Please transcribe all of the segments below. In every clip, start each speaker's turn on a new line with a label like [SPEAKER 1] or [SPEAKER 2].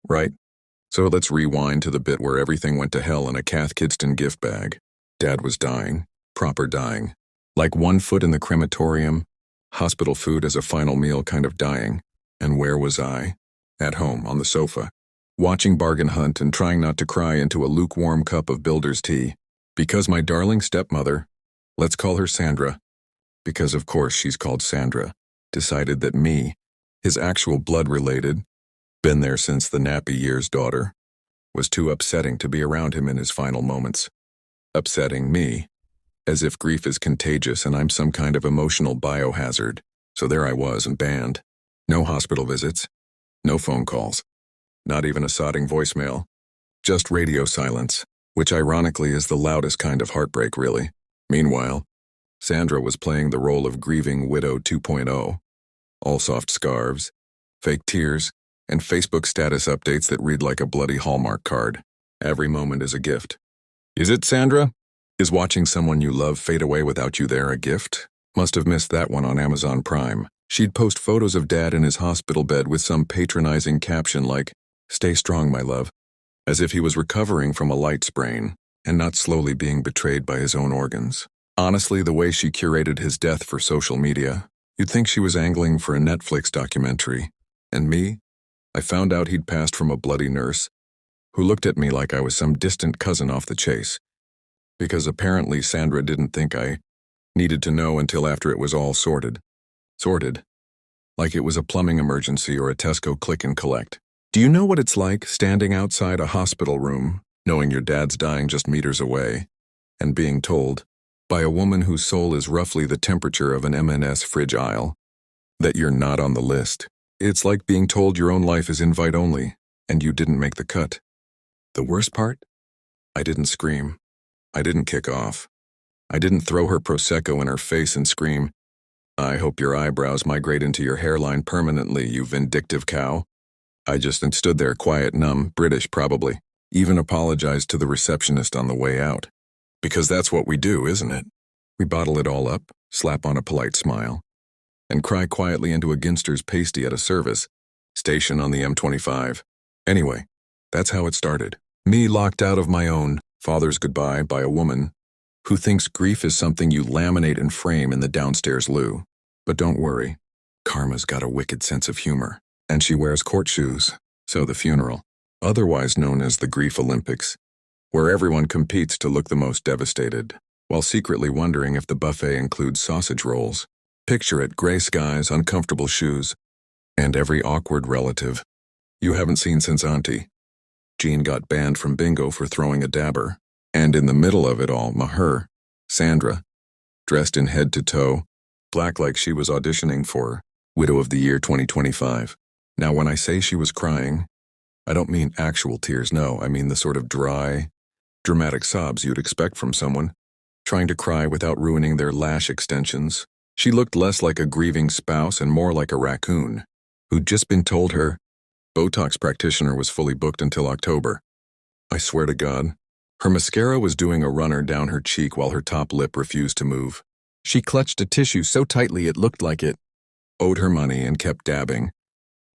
[SPEAKER 1] right? So let's rewind to the bit where everything went to hell in a Kath Kidston gift bag. Dad was dying, proper dying. Like 1 foot in the crematorium, hospital food as a final meal kind of dying. And where was I? At home, on the sofa, watching Bargain Hunt and trying not to cry into a lukewarm cup of builder's tea. Because my darling stepmother, let's call her Sandra, because of course she's called Sandra, decided that me, his actual blood-related, been there since the nappy years daughter, was too upsetting to be around him in his final moments. Upsetting me, as if grief is contagious and I'm some kind of emotional biohazard. So there I was and banned. No hospital visits, no phone calls, not even a sodding voicemail, just radio silence, which ironically is the loudest kind of heartbreak, really. Meanwhile, Sandra was playing the role of grieving widow 2.0, all soft scarves, fake tears, and Facebook status updates that read like a bloody Hallmark card. Every moment is a gift. Is it, Sandra? Is watching someone you love fade away without you there a gift? Must have missed that one on Amazon Prime. She'd post photos of Dad in his hospital bed with some patronizing caption like, "Stay strong, my love," as if he was recovering from a light sprain and not slowly being betrayed by his own organs. Honestly, the way she curated his death for social media, you'd think she was angling for a Netflix documentary. And me? I found out he'd passed from a bloody nurse who looked at me like I was some distant cousin off the chase. Because apparently Sandra didn't think I needed to know until after it was all sorted. Sorted. Like it was a plumbing emergency or a Tesco click and collect. Do you know what it's like standing outside a hospital room, knowing your dad's dying just meters away, and being told, by a woman whose soul is roughly the temperature of an M&S fridge aisle, that you're not on the list? It's like being told your own life is invite only, and you didn't make the cut. The worst part? I didn't scream. I didn't kick off. I didn't throw her Prosecco in her face and scream, "I hope your eyebrows migrate into your hairline permanently, you vindictive cow." I just stood there quiet, numb, British probably, even apologized to the receptionist on the way out. Because that's what we do, isn't it? We bottle it all up, slap on a polite smile, and cry quietly into a Ginster's pasty at a service station on the M25. Anyway, that's how it started. Me locked out of my own father's goodbye by a woman who thinks grief is something you laminate and frame in the downstairs loo. But don't worry, karma's got a wicked sense of humor, and she wears court shoes, so the funeral, otherwise known as the Grief Olympics, where everyone competes to look the most devastated, while secretly wondering if the buffet includes sausage rolls. Picture it, gray skies, uncomfortable shoes, and every awkward relative you haven't seen since Auntie Jean got banned from bingo for throwing a dabber. And in the middle of it all, Maher, Sandra, dressed in head to toe, black like she was auditioning for Widow of the Year 2025. Now when I say she was crying, I don't mean actual tears, no, I mean the sort of dry, dramatic sobs you'd expect from someone trying to cry without ruining their lash extensions. She looked less like a grieving spouse and more like a raccoon who'd just been told her Botox practitioner was fully booked until October. I swear to God, her mascara was doing a runner down her cheek while her top lip refused to move. She clutched a tissue so tightly it looked like it owed her money and kept dabbing,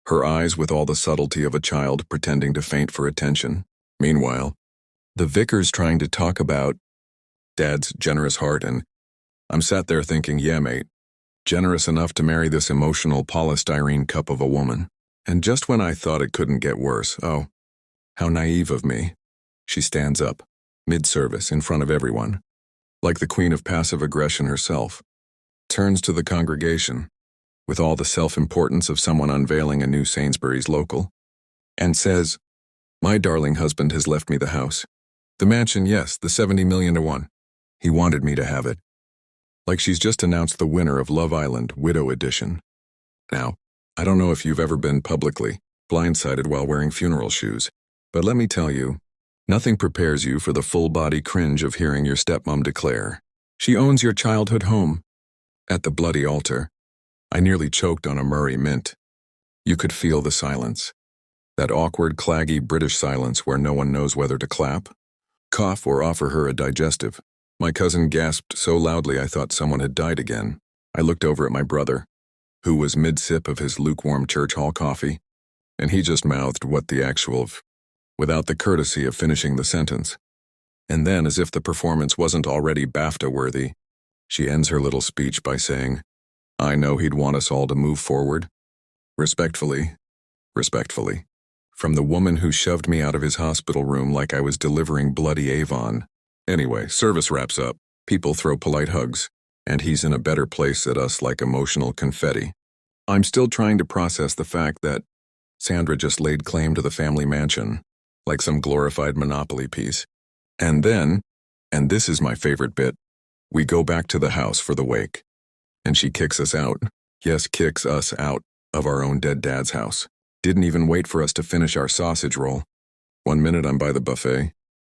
[SPEAKER 1] her eyes with all the subtlety of a child pretending to faint for attention. Meanwhile, the vicar's trying to talk about Dad's generous heart, and I'm sat there thinking, yeah, mate, generous enough to marry this emotional polystyrene cup of a woman. And just when I thought it couldn't get worse, oh, how naive of me, she stands up, mid-service, in front of everyone, like the queen of passive aggression herself, turns to the congregation, with all the self-importance of someone unveiling a new Sainsbury's local, and says, "My darling husband has left me the house. The mansion, yes, the 70 million to one. He wanted me to have it." Like she's just announced the winner of Love Island Widow Edition. Now, I don't know if you've ever been publicly blindsided while wearing funeral shoes, but let me tell you, nothing prepares you for the full-body cringe of hearing your stepmom declare, "She owns your childhood home." At the bloody altar, I nearly choked on a Murray Mint. You could feel the silence. That awkward, claggy British silence where no one knows whether to clap, cough, or offer her a digestive. My cousin gasped so loudly I thought someone had died again. I looked over at my brother, who was mid-sip of his lukewarm church hall coffee, And he just mouthed what the actual of, without the courtesy of finishing the sentence. And then, as if the performance wasn't already BAFTA-worthy, she ends her little speech by saying, I know he'd want us all to move forward. Respectfully, respectfully. From the woman who shoved me out of his hospital room like I was delivering bloody Avon. Anyway, service wraps up, people throw polite hugs, and he's in a better place at us like emotional confetti. I'm still trying to process the fact that Sandra just laid claim to the family mansion, like some glorified Monopoly piece. And then, and this is my favorite bit, we go back to the house for the wake. And she kicks us out. Yes, kicks us out of our own dead dad's house. Didn't even wait for us to finish our sausage roll. 1 minute I'm by the buffet.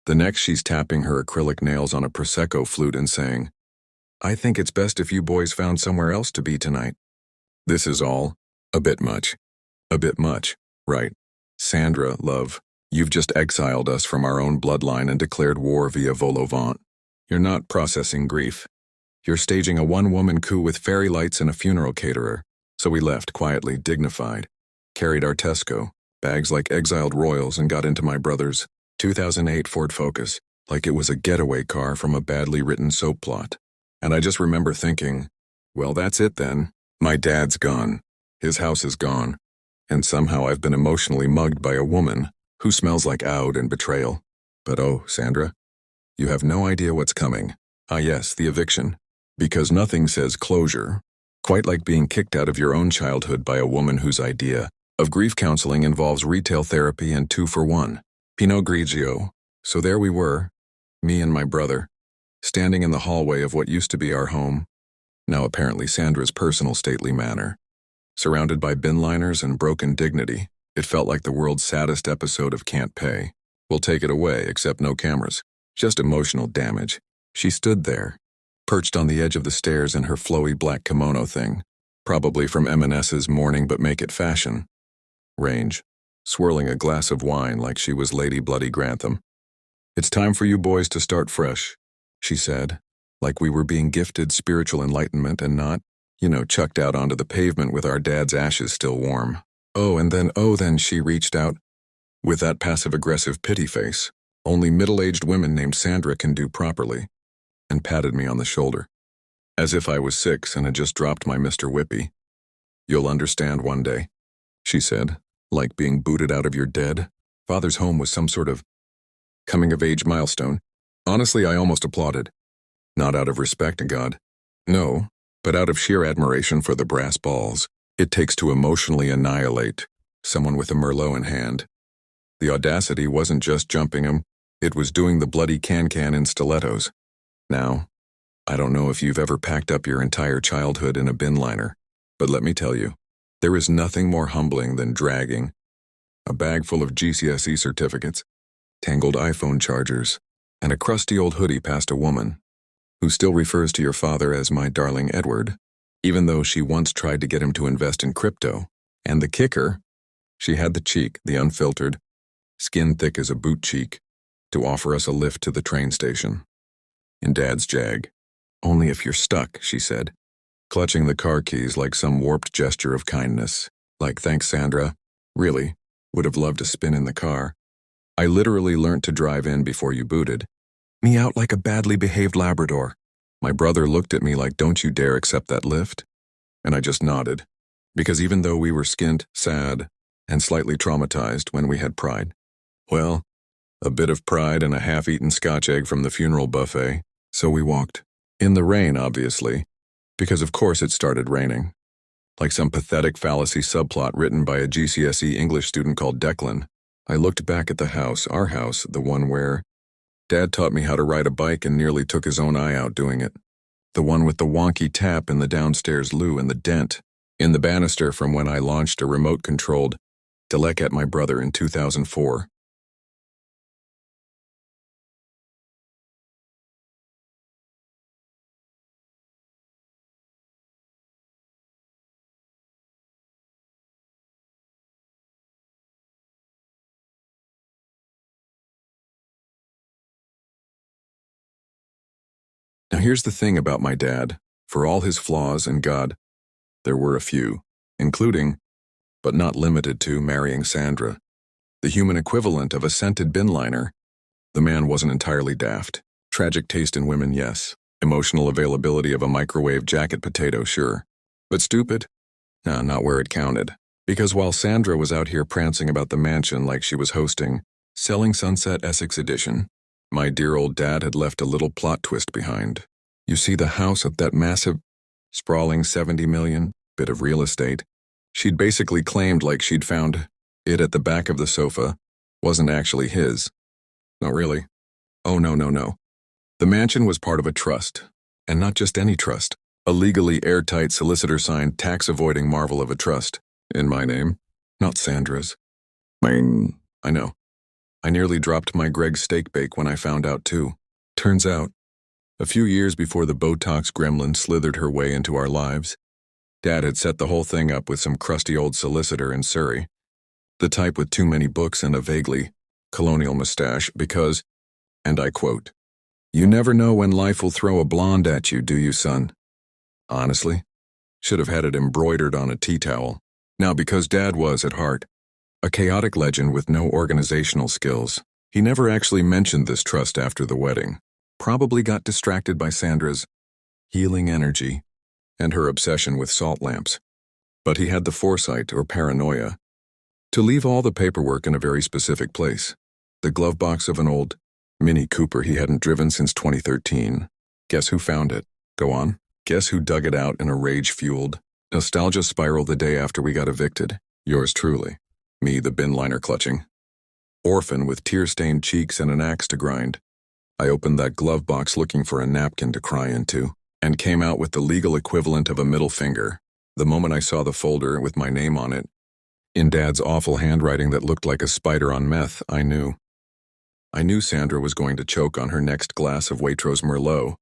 [SPEAKER 1] The next she's tapping her acrylic nails on a Prosecco flute and saying, I think it's best if you boys found somewhere else to be tonight. This is all a bit much. A bit much, right? Sandra, love, you've just exiled us from our own bloodline and declared war via vol au vent. You're not processing grief. You're staging a one-woman coup with fairy lights and a funeral caterer. So we left, quietly, dignified. Carried our Tesco, bags like exiled royals, and got into my brother's 2008 Ford Focus, like it was a getaway car from a badly written soap plot. And I just remember thinking, well, that's it then. My dad's gone. His house is gone. And somehow I've been emotionally mugged by a woman who smells like oud and betrayal. But oh, Sandra, you have no idea what's coming. Ah yes, the eviction. Because nothing says closure, quite like being kicked out of your own childhood by a woman whose idea of grief counseling involves retail therapy and 2-for-1. Pinot Grigio. So there we were, me and my brother, standing in the hallway of what used to be our home, now apparently Sandra's personal stately manor. Surrounded by bin liners and broken dignity, it felt like the world's saddest episode of Can't Pay. We'll take it away, except no cameras. Just emotional damage. She stood there, perched on the edge of the stairs in her flowy black kimono thing, probably from M&S's Morning But Make It fashion range, swirling a glass of wine like she was Lady Bloody Grantham. It's time for you boys to start fresh, she said, like we were being gifted spiritual enlightenment and not, chucked out onto the pavement with our dad's ashes still warm. Oh, then she reached out with that passive-aggressive pity face only middle-aged women named Sandra can do properly, and patted me on the shoulder, as if I was 6 and had just dropped my Mr. Whippy. You'll understand one day, she said, like being booted out of your dead father's home was some sort of coming-of-age milestone. Honestly, I almost applauded. Not out of respect to God. No, but out of sheer admiration for the brass balls it takes to emotionally annihilate someone with a Merlot in hand. The audacity wasn't just jumping him, it was doing the bloody can-can in stilettos. Now, I don't know if you've ever packed up your entire childhood in a bin liner, but let me tell you, there is nothing more humbling than dragging a bag full of GCSE certificates, tangled iPhone chargers, and a crusty old hoodie past a woman who still refers to your father as my darling Edward, even though she once tried to get him to invest in crypto. And the kicker, she had the cheek, the unfiltered, skin thick as a boot cheek, to offer us a lift to the train station. In Dad's Jag. Only if you're stuck, she said, clutching the car keys like some warped gesture of kindness. Like, thanks, Sandra. Really, would have loved to spin in the car. I literally learnt to drive in before you booted. Me out like a badly behaved Labrador. My brother looked at me like, don't you dare accept that lift? And I just nodded. Because even though we were skint, sad, and slightly traumatized when we had pride, well, a bit of pride and a half-eaten Scotch egg from the funeral buffet, so we walked. In the rain, obviously, because of course it started raining. Like some pathetic fallacy subplot written by a GCSE English student called Declan, I looked back at the house, our house, the one where Dad taught me how to ride a bike and nearly took his own eye out doing it. The one with the wonky tap in the downstairs loo and the dent in the banister from when I launched a remote-controlled Delec at my brother in 2004. Now here's the thing about my dad. For all his flaws, and God, there were a few, including but not limited to marrying Sandra. The human equivalent of a scented bin liner. The man wasn't entirely daft. Tragic taste in women, yes. Emotional availability of a microwave jacket potato, sure. But stupid? Nah, not where it counted. Because while Sandra was out here prancing about the mansion like she was hosting Selling Sunset Essex Edition, my dear old dad had left a little plot twist behind. You see, the house of that massive, sprawling 70 million bit of real estate she'd basically claimed like she'd found it at the back of the sofa wasn't actually his. Not really. Oh, no. The mansion was part of a trust, and not just any trust. A legally airtight solicitor-signed tax-avoiding marvel of a trust. In my name, not Sandra's. I know. I nearly dropped my Greg's steak bake when I found out too. Turns out, a few years before the Botox gremlin slithered her way into our lives, Dad had set the whole thing up with some crusty old solicitor in Surrey. The type with too many books and a vaguely colonial mustache because, and I quote, "You never know when life will throw a blonde at you, do you, son?" Honestly, should have had it embroidered on a tea towel. Now, because Dad was, at heart, a chaotic legend with no organizational skills, he never actually mentioned this trust after the wedding. Probably got distracted by Sandra's healing energy and her obsession with salt lamps. But he had the foresight, or paranoia, to leave all the paperwork in a very specific place. The glove box of an old Mini Cooper he hadn't driven since 2013. Guess who found it? Go on. Guess who dug it out in a rage-fueled nostalgia spiral the day after we got evicted? Yours truly. Me, the bin liner clutching orphan with tear-stained cheeks and an axe to grind. I opened that glove box looking for a napkin to cry into, and came out with the legal equivalent of a middle finger. The moment I saw the folder with my name on it, in Dad's awful handwriting that looked like a spider on meth, I knew. I knew Sandra was going to choke on her next glass of Waitrose Merlot.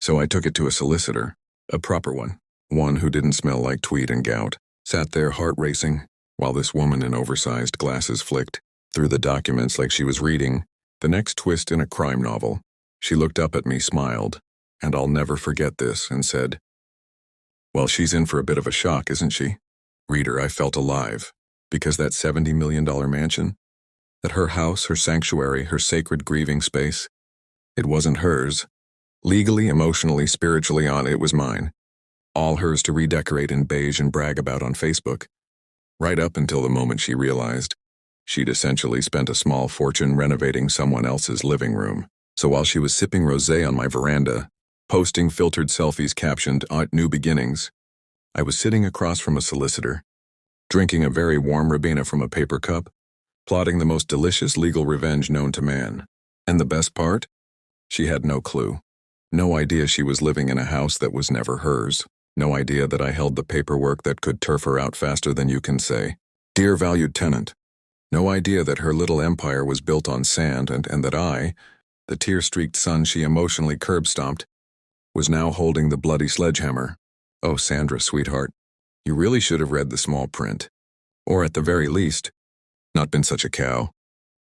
[SPEAKER 1] So I took it to a solicitor, a proper one who didn't smell like tweed and gout, sat there heart racing, while this woman in oversized glasses flicked through the documents like she was reading the next twist in a crime novel. She looked up at me, smiled, and I'll never forget this, and said, "Well, she's in for a bit of a shock, isn't she?" Reader, I felt alive, because that $70 million mansion, that her house, her sanctuary, her sacred grieving space, it wasn't hers. Legally, emotionally, spiritually it was mine. All hers to redecorate in beige and brag about on Facebook. Right up until the moment she realized she'd essentially spent a small fortune renovating someone else's living room. So while she was sipping rosé on my veranda, posting filtered selfies captioned "New Beginnings," I was sitting across from a solicitor, drinking a very warm Ribena from a paper cup, plotting the most delicious legal revenge known to man. And the best part? She had no clue. No idea she was living in a house that was never hers. No idea that I held the paperwork that could turf her out faster than you can say, "Dear valued tenant." No idea that her little empire was built on sand and that I, the tear-streaked son she emotionally curb-stomped, was now holding the bloody sledgehammer. Oh, Sandra, sweetheart, you really should have read the small print. Or at the very least, not been such a cow.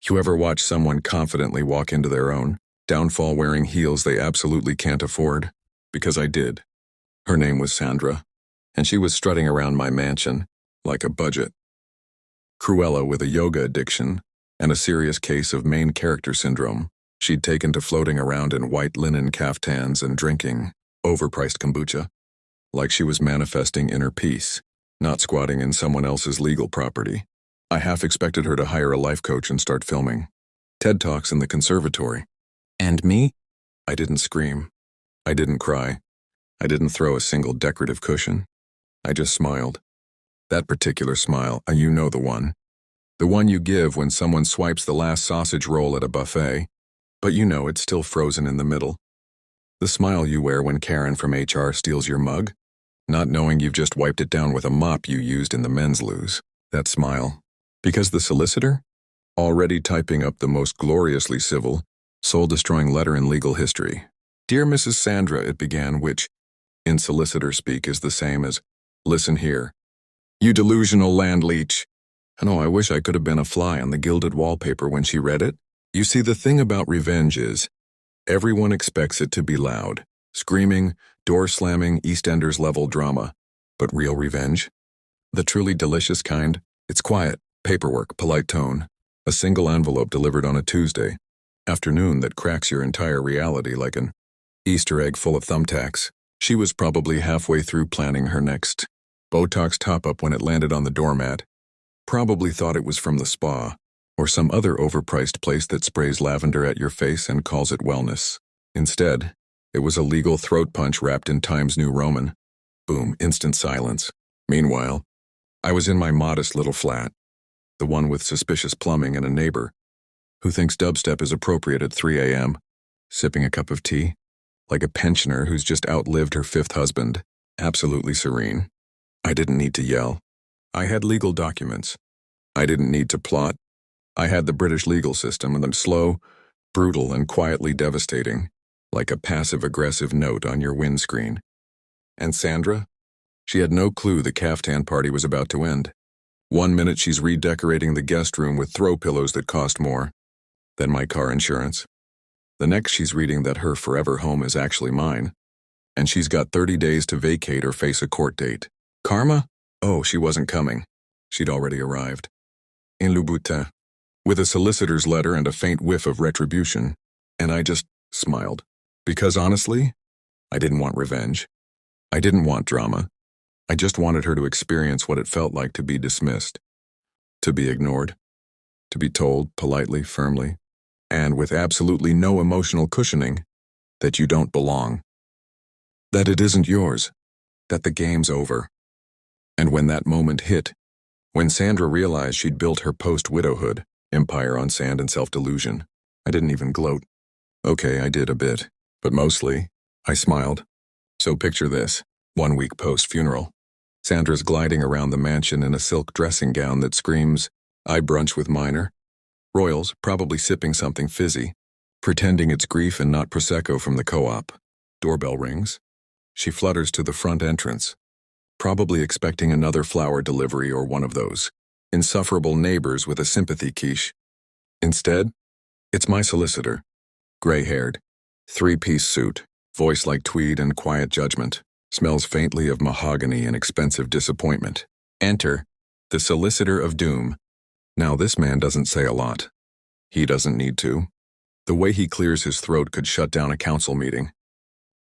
[SPEAKER 1] You ever watch someone confidently walk into their own downfall wearing heels they absolutely can't afford? Because I did. Her name was Sandra, and she was strutting around my mansion like a budget Cruella with a yoga addiction and a serious case of main character syndrome. She'd taken to floating around in white linen caftans and drinking overpriced kombucha, like she was manifesting inner peace, not squatting in someone else's legal property. I half expected her to hire a life coach and start filming TED Talks in the conservatory. And me? I didn't scream. I didn't cry. I didn't throw a single decorative cushion. I just smiled. That particular smile, you know the one. The one you give when someone swipes the last sausage roll at a buffet, but you know it's still frozen in the middle. The smile you wear when Karen from HR steals your mug, not knowing you've just wiped it down with a mop you used in the men's loos. That smile. Because the solicitor, already typing up the most gloriously civil, soul-destroying letter in legal history. "Dear Mrs. Sandra," it began, which, in solicitor speak, is the same as, "Listen here, you delusional land leech." And oh, I wish I could have been a fly on the gilded wallpaper when she read it. You see, the thing about revenge is, everyone expects it to be loud, screaming, door-slamming, EastEnders-level drama. But real revenge? The truly delicious kind. It's quiet, paperwork, polite tone. A single envelope delivered on a Tuesday afternoon that cracks your entire reality like an Easter egg full of thumbtacks. She was probably halfway through planning her next Botox top-up when it landed on the doormat. Probably thought it was from the spa, or some other overpriced place that sprays lavender at your face and calls it wellness. Instead, it was a legal throat punch wrapped in Times New Roman. Boom, instant silence. Meanwhile, I was in my modest little flat, the one with suspicious plumbing and a neighbor who thinks dubstep is appropriate at 3 a.m., sipping a cup of tea, like a pensioner who's just outlived her fifth husband, absolutely serene. I didn't need to yell. I had legal documents. I didn't need to plot. I had the British legal system, and I'm slow, brutal, and quietly devastating, like a passive-aggressive note on your windscreen. And Sandra? She had no clue the caftan party was about to end. 1 minute she's redecorating the guest room with throw pillows that cost more than my car insurance. The next she's reading that her forever home is actually mine, and she's got 30 days to vacate or face a court date. Karma? Oh, she wasn't coming. She'd already arrived. In Louboutin, with a solicitor's letter and a faint whiff of retribution, and I just smiled. Because honestly, I didn't want revenge. I didn't want drama. I just wanted her to experience what it felt like to be dismissed, to be ignored, to be told politely, firmly, and with absolutely no emotional cushioning, that you don't belong, that it isn't yours, that the game's over. And when that moment hit, when Sandra realized she'd built her post-widowhood empire on sand and self-delusion, I didn't even gloat. Okay, I did a bit, but mostly, I smiled. So picture this, 1 week post-funeral. Sandra's gliding around the mansion in a silk dressing gown that screams, I brunch with minor. Royals, probably sipping something fizzy, pretending it's grief and not Prosecco from the co-op. Doorbell rings. She flutters to the front entrance, probably expecting another flower delivery or one of those insufferable neighbors with a sympathy quiche. Instead, it's my solicitor, gray-haired, 3-piece suit, voice like tweed and quiet judgment, smells faintly of mahogany and expensive disappointment. Enter, the solicitor of doom. Now this man doesn't say a lot. He doesn't need to. The way he clears his throat could shut down a council meeting.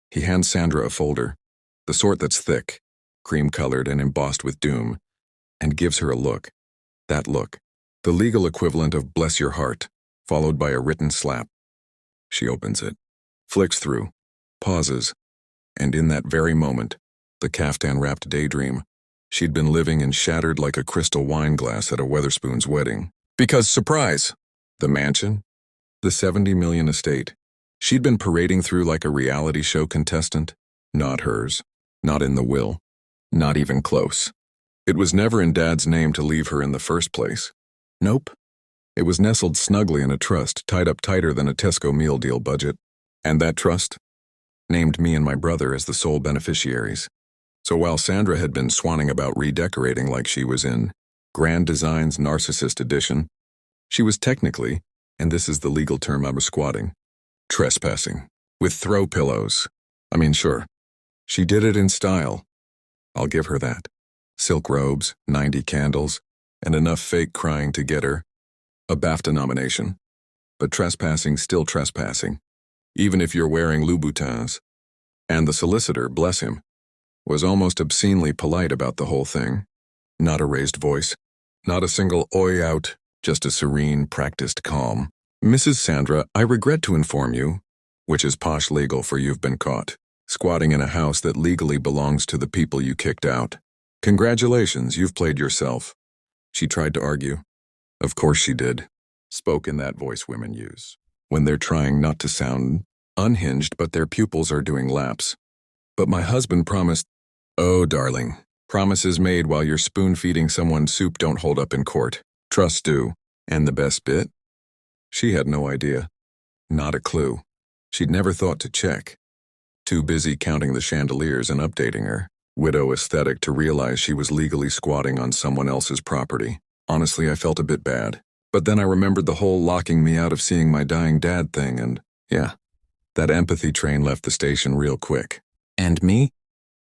[SPEAKER 1] He hands Sandra a folder, the sort that's thick, cream-colored and embossed with doom, and gives her a look. That look, the legal equivalent of bless your heart, followed by a written slap. She opens it, flicks through, pauses, and in that very moment, the caftan-wrapped daydream she'd been living in shattered like a crystal wine glass at a Weatherspoon's wedding. Because, surprise, the mansion, the 70 million estate, she'd been parading through like a reality show contestant. Not hers, not in the will, not even close. It was never in Dad's name to leave her in the first place. Nope. It was nestled snugly in a trust tied up tighter than a Tesco meal deal budget. And that trust named me and my brother as the sole beneficiaries. So while Sandra had been swanning about redecorating like she was in Grand Design's Narcissist Edition, she was technically, and this is the legal term I was squatting, trespassing, with throw pillows. I mean, sure, she did it in style. I'll give her that. Silk robes, 90 candles, and enough fake crying to get her a BAFTA nomination. But trespassing's still trespassing, even if you're wearing Louboutins. And the solicitor, bless him, was almost obscenely polite about the whole thing. Not a raised voice, not a single oi out, just a serene, practiced calm. Mrs. Sandra, I regret to inform you, which is posh legal for you've been caught, squatting in a house that legally belongs to the people you kicked out. Congratulations, you've played yourself. She tried to argue. Of course she did. Spoke in that voice women use when they're trying not to sound unhinged but their pupils are doing laps. But my husband promised. Oh, darling. Promises made while you're spoon-feeding someone soup don't hold up in court. Trusts do. And the best bit? She had no idea. Not a clue. She'd never thought to check. Too busy counting the chandeliers and updating her widow aesthetic to realize she was legally squatting on someone else's property. Honestly, I felt a bit bad. But then I remembered the whole locking me out of seeing my dying dad thing and, yeah, that empathy train left the station real quick. And me?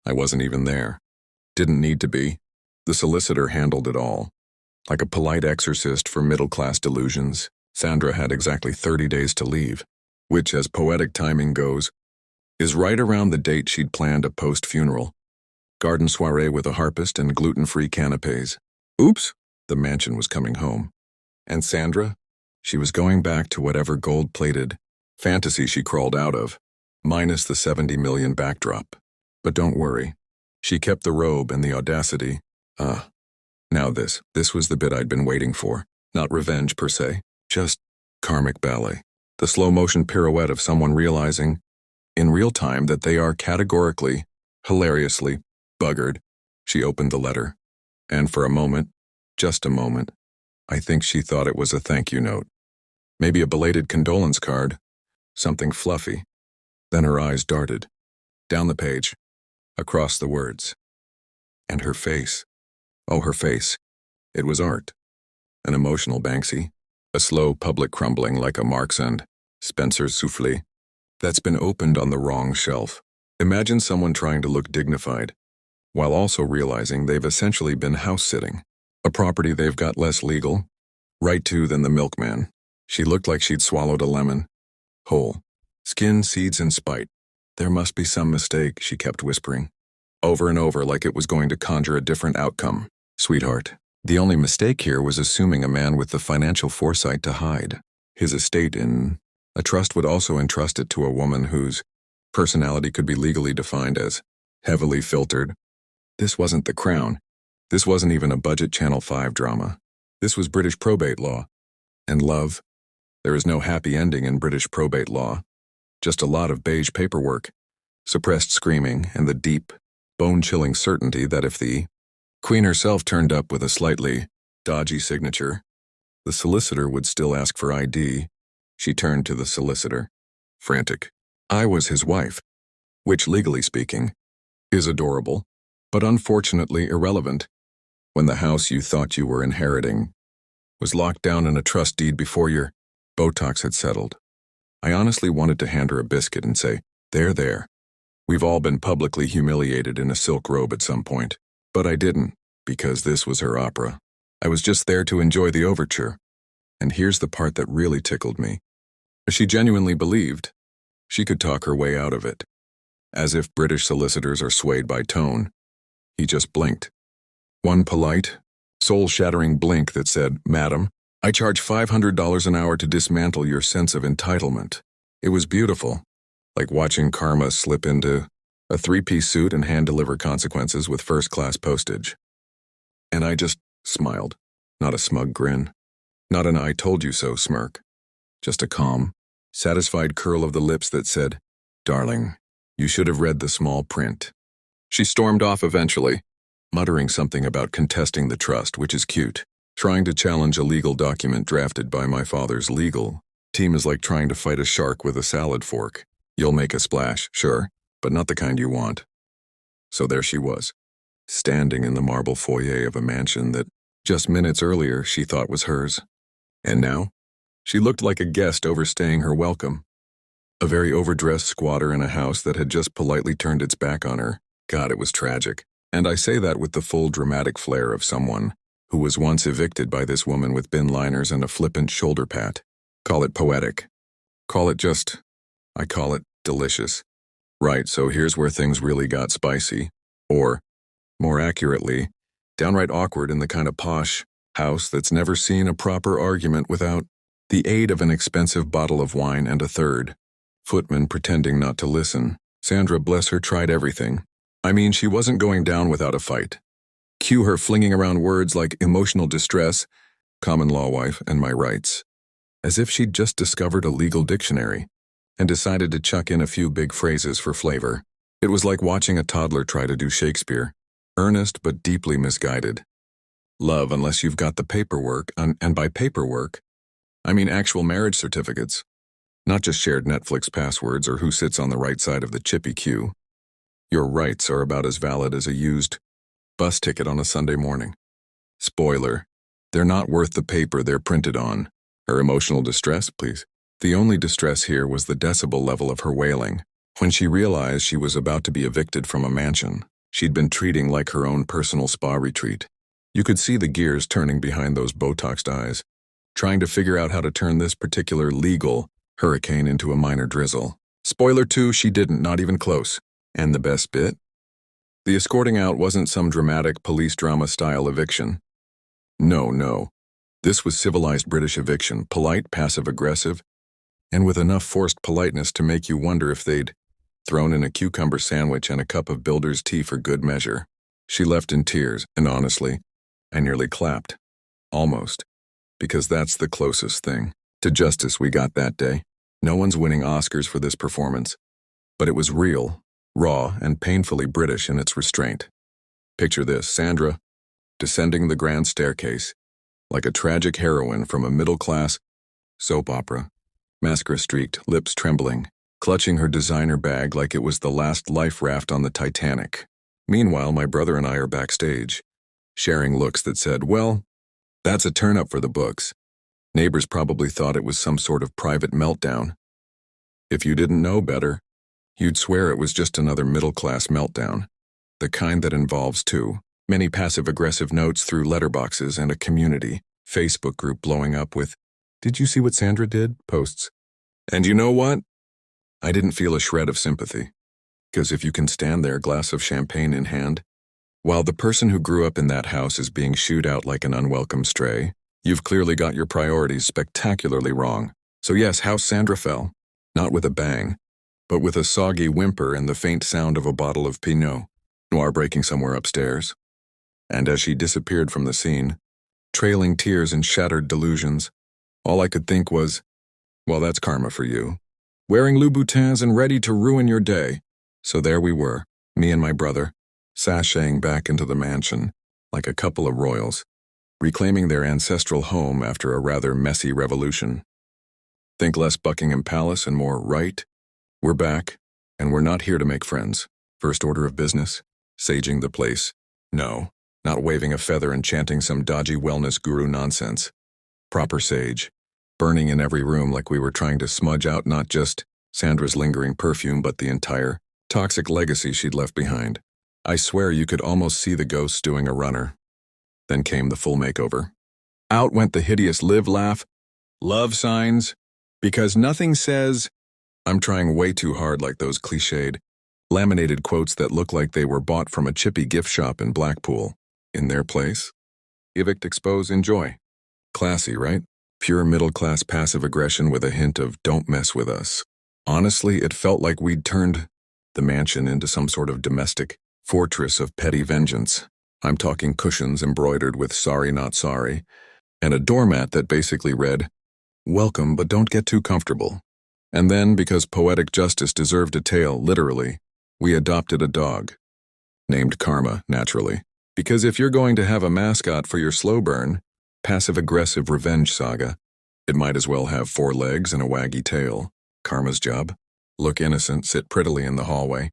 [SPEAKER 1] I wasn't even there. Didn't need to be. The solicitor handled it all. Like a polite exorcist for middle-class delusions, Sandra had exactly 30 days to leave, which, as poetic timing goes, is right around the date she'd planned a post-funeral. Garden soiree with a harpist and gluten-free canapes. Oops, the mansion was coming home. And Sandra? She was going back to whatever gold-plated fantasy she crawled out of, minus the 70 million backdrop. But don't worry. She kept the robe and the audacity. Now this was the bit I'd been waiting for. Not revenge per se, just karmic ballet. The slow-motion pirouette of someone realizing, in real time, that they are categorically, hilariously, buggered. She opened the letter. And for a moment, just a moment, I think she thought it was a thank you note. Maybe a belated condolence card. Something fluffy. Then her eyes darted. Down the page. Across the words. And her face. Oh, her face. It was art. An emotional Banksy. A slow public crumbling like a Marx and Spencer's soufflé that's been opened on the wrong shelf. Imagine someone trying to look dignified, while also realizing they've essentially been house-sitting. A property they've got less legal right to than the milkman. She looked like she'd swallowed a lemon. Whole. Skin, seeds, and spite. There must be some mistake, she kept whispering. Over and over like it was going to conjure a different outcome. Sweetheart, the only mistake here was assuming a man with the financial foresight to hide his estate in a trust would also entrust it to a woman whose personality could be legally defined as heavily filtered. This wasn't The Crown. This wasn't even a budget Channel 5 drama. This was British probate law. And love. There is no happy ending in British probate law. Just a lot of beige paperwork, suppressed screaming, and the deep, bone-chilling certainty that if the Queen herself turned up with a slightly dodgy signature, the solicitor would still ask for ID. She turned to the solicitor, frantic. I was his wife, which, legally speaking, is adorable, but unfortunately irrelevant when the house you thought you were inheriting was locked down in a trust deed before your Botox had settled. I honestly wanted to hand her a biscuit and say, there. We've all been publicly humiliated in a silk robe at some point. But I didn't, because this was her opera. I was just there to enjoy the overture. And here's the part that really tickled me. She genuinely believed she could talk her way out of it. As if British solicitors are swayed by tone. He just blinked. One polite, soul-shattering blink that said, Madam, I charge $500 an hour to dismantle your sense of entitlement. It was beautiful, like watching karma slip into a three-piece suit and hand-deliver consequences with first-class postage. And I just smiled, not a smug grin, not an I-told-you-so smirk, just a calm, satisfied curl of the lips that said, Darling, you should have read the small print. She stormed off eventually, muttering something about contesting the trust, which is cute. Trying to challenge a legal document drafted by my father's legal team is like trying to fight a shark with a salad fork. You'll make a splash, sure, but not the kind you want. So there she was, standing in the marble foyer of a mansion that, just minutes earlier, she thought was hers. And now, she looked like a guest overstaying her welcome. A very overdressed squatter in a house that had just politely turned its back on her. God, it was tragic. And I say that with the full dramatic flair of someone who was once evicted by this woman with bin liners and a flippant shoulder pat. Call it poetic. Call it I call it delicious. Right, so here's where things really got spicy. Or, more accurately, downright awkward in the kind of posh house that's never seen a proper argument without the aid of an expensive bottle of wine and a third footman pretending not to listen. Sandra, bless her, tried everything. I mean, she wasn't going down without a fight. Cue her flinging around words like emotional distress, common law wife, and my rights. As if she'd just discovered a legal dictionary and decided to chuck in a few big phrases for flavor. It was like watching a toddler try to do Shakespeare, earnest but deeply misguided. Love unless you've got the paperwork, and by paperwork, I mean actual marriage certificates, not just shared Netflix passwords or who sits on the right side of the chippy queue. Your rights are about as valid as a used bus ticket on a Sunday morning. Spoiler, they're not worth the paper they're printed on. Her emotional distress, please. The only distress here was the decibel level of her wailing when she realized she was about to be evicted from a mansion she'd been treating like her own personal spa retreat. You could see the gears turning behind those Botoxed eyes, trying to figure out how to turn this particular legal hurricane into a minor drizzle. Spoiler 2, she didn't, not even close. And the best bit? The escorting out wasn't some dramatic police drama-style eviction. No. This was civilized British eviction, polite, passive-aggressive, and with enough forced politeness to make you wonder if they'd thrown in a cucumber sandwich and a cup of builder's tea for good measure. She left in tears, and honestly, I nearly clapped. Almost. Because that's the closest thing to justice we got that day. No one's winning Oscars for this performance, but it was real, raw, and painfully British in its restraint. Picture this, Sandra, descending the grand staircase, like a tragic heroine from a middle-class soap opera, mascara-streaked, lips trembling, clutching her designer bag like it was the last life raft on the Titanic. Meanwhile, my brother and I are backstage, sharing looks that said, well, that's a turn-up for the books. Neighbors probably thought it was some sort of private meltdown. If you didn't know better, you'd swear it was just another middle-class meltdown, the kind that involves too many passive-aggressive notes through letterboxes and a community Facebook group blowing up with, "Did you see what Sandra did?" posts. And you know what? I didn't feel a shred of sympathy, because if you can stand there, glass of champagne in hand, while the person who grew up in that house is being shooed out like an unwelcome stray, you've clearly got your priorities spectacularly wrong. So yes, how Sandra fell, not with a bang, but with a soggy whimper and the faint sound of a bottle of Pinot Noir breaking somewhere upstairs. And as she disappeared from the scene, trailing tears and shattered delusions, all I could think was, well, that's karma for you. Wearing Louboutins and ready to ruin your day. So there we were, me and my brother, sashaying back into the mansion, like a couple of royals, reclaiming their ancestral home after a rather messy revolution. Think less Buckingham Palace and more right. We're back, and we're not here to make friends. First order of business, saging the place. No, not waving a feather and chanting some dodgy wellness guru nonsense. Proper sage, burning in every room like we were trying to smudge out not just Sandra's lingering perfume but the entire toxic legacy she'd left behind. I swear you could almost see the ghosts doing a runner. Then came the full makeover. Out went the hideous live, laugh, love signs, because nothing says, I'm trying way too hard like those cliched, laminated quotes that look like they were bought from a chippy gift shop in Blackpool. In their place, evict, expose, enjoy. Classy, right? Pure middle-class passive aggression with a hint of don't mess with us. Honestly, it felt like we'd turned the mansion into some sort of domestic fortress of petty vengeance. I'm talking cushions embroidered with sorry not sorry, and a doormat that basically read, welcome but don't get too comfortable. And then, because poetic justice deserved a tale, literally, we adopted a dog. Named Karma, naturally. Because if you're going to have a mascot for your slow burn, passive-aggressive revenge saga, it might as well have 4 legs and a waggy tail. Karma's job? Look innocent, sit prettily in the hallway,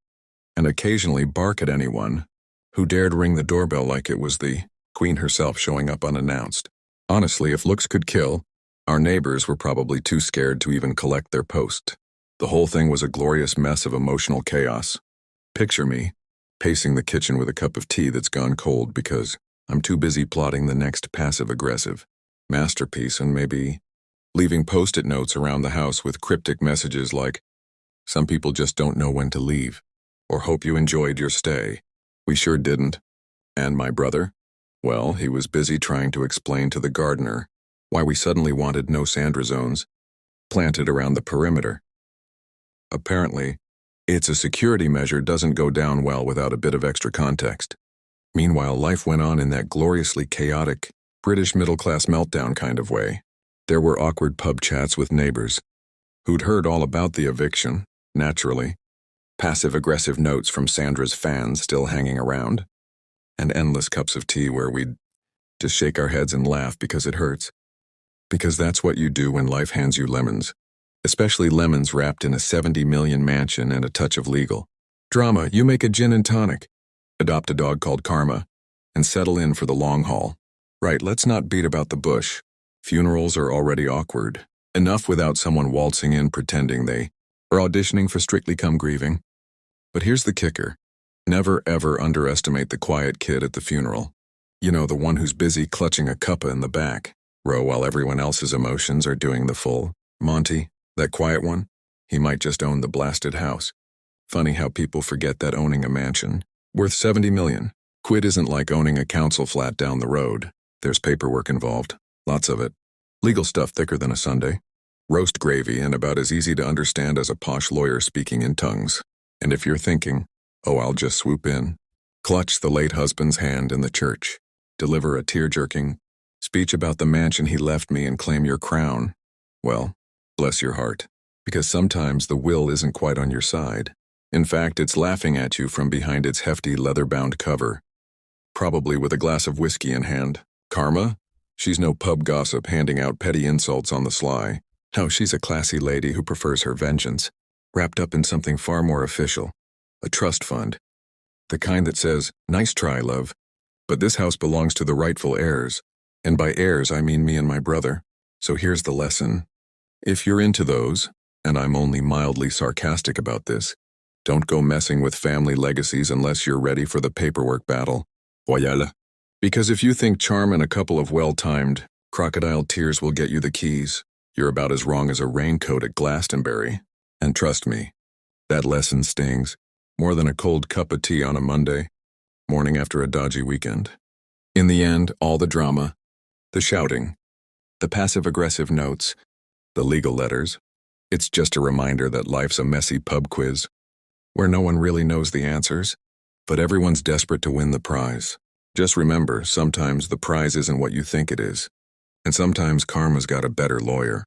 [SPEAKER 1] and occasionally bark at anyone who dared ring the doorbell like it was the queen herself showing up unannounced. Honestly, if looks could kill, our neighbors were probably too scared to even collect their post. The whole thing was a glorious mess of emotional chaos. Picture me, pacing the kitchen with a cup of tea that's gone cold because I'm too busy plotting the next passive-aggressive masterpiece and maybe leaving post-it notes around the house with cryptic messages like, some people just don't know when to leave, or hope you enjoyed your stay. We sure didn't. And my brother? Well, he was busy trying to explain to the gardener why we suddenly wanted no Sandra zones planted around the perimeter. Apparently, it's a security measure doesn't go down well without a bit of extra context. Meanwhile, life went on in that gloriously chaotic, British middle-class meltdown kind of way. There were awkward pub chats with neighbors who'd heard all about the eviction, naturally, passive-aggressive notes from Sandra's fans still hanging around, and endless cups of tea where we'd just shake our heads and laugh because it hurts. Because that's what you do when life hands you lemons, especially lemons wrapped in a 70 million mansion and a touch of legal drama. You make a gin and tonic, adopt a dog called Karma, and settle in for the long haul. Right, let's not beat about the bush. Funerals are already awkward. Enough without someone waltzing in pretending they are auditioning for Strictly Come Grieving. But here's the kicker. Never ever underestimate the quiet kid at the funeral. You know, the one who's busy clutching a cuppa in the back row while everyone else's emotions are doing the full Monty, that quiet one. He might just own the blasted house. Funny how people forget that owning a mansion worth 70 million quid isn't like owning a council flat down the road. There's paperwork involved, lots of it. Legal stuff thicker than a sundae. Roast gravy and about as easy to understand as a posh lawyer speaking in tongues. And if you're thinking, oh, I'll just swoop in, clutch the late husband's hand in the church, deliver a tear-jerking speech about the mansion he left me and claim your crown, well, bless your heart, because sometimes the will isn't quite on your side. In fact, it's laughing at you from behind its hefty leather-bound cover, probably with a glass of whiskey in hand. Karma? She's no pub gossip handing out petty insults on the sly. No, she's a classy lady who prefers her vengeance, wrapped up in something far more official. A trust fund. The kind that says, nice try, love, but this house belongs to the rightful heirs. And by heirs, I mean me and my brother. So here's the lesson. If you're into those, and I'm only mildly sarcastic about this, don't go messing with family legacies unless you're ready for the paperwork battle. Voyala. Because if you think charm and a couple of well-timed crocodile tears will get you the keys, you're about as wrong as a raincoat at Glastonbury. And trust me, that lesson stings more than a cold cup of tea on a Monday morning after a dodgy weekend. In the end, all the drama, the shouting, the passive-aggressive notes, the legal letters, it's just a reminder that life's a messy pub quiz where no one really knows the answers, but everyone's desperate to win the prize. Just remember, sometimes the prize isn't what you think it is, and sometimes karma's got a better lawyer.